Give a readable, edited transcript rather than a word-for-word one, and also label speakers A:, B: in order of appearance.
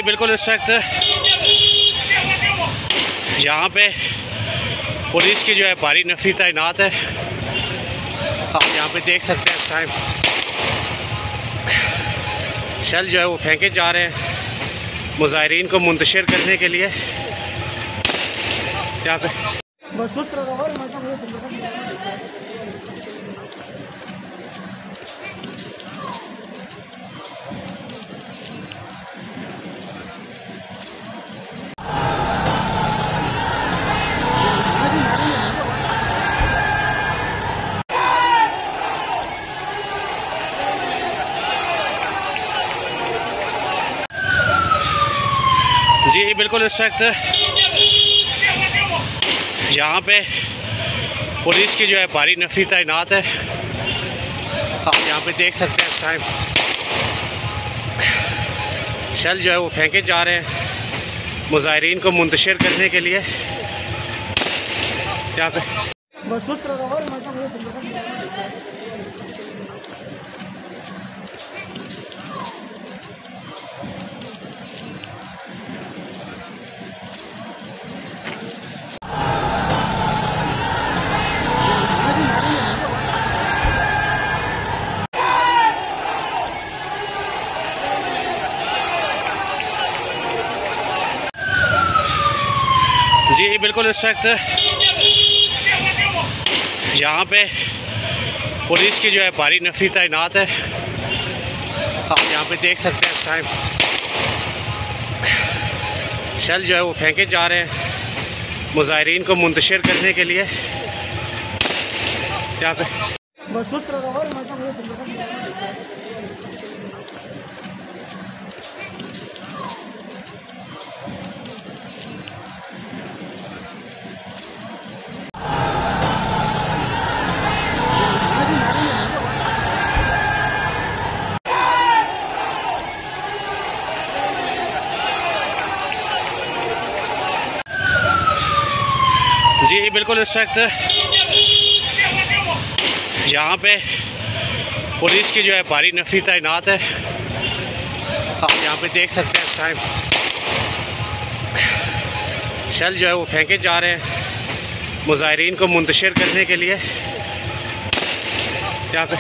A: बिल्कुल इस वक्त यहाँ पे पुलिस की जो है भारी नफरी तैनात है। आप यहाँ पे देख सकते हैं इस टाइम शल जो है वो फेंके जा रहे हैं मुजाहिरीन को मुंतशिर करने के लिए। यहाँ पे जी बिल्कुल इस वक्त यहाँ पे पुलिस की जो है भारी नफरी तैनात है। आप यहाँ पे देख सकते हैं इस टाइम शल जो है वो फेंके जा रहे हैं मुजाहिरीन को मुंतशिर करने के लिए। यहाँ पे जी बिल्कुल इस वक्त यहाँ पे पुलिस की जो है भारी नफरी तैनात है। आप यहाँ पे देख सकते हैं इस टाइम शल जो है वो फेंके जा रहे हैं मुजाहिरीन को मुंतशिर करने के लिए। यहाँ पे जी बिल्कुल इस वक्त यहाँ पे पुलिस की जो है भारी नफरी तैनात है। आप यहाँ पे देख सकते हैं इस टाइम शल जो है वो फेंके जा रहे हैं मुजाहिरीन को मुंतशिर करने के लिए। यहाँ पे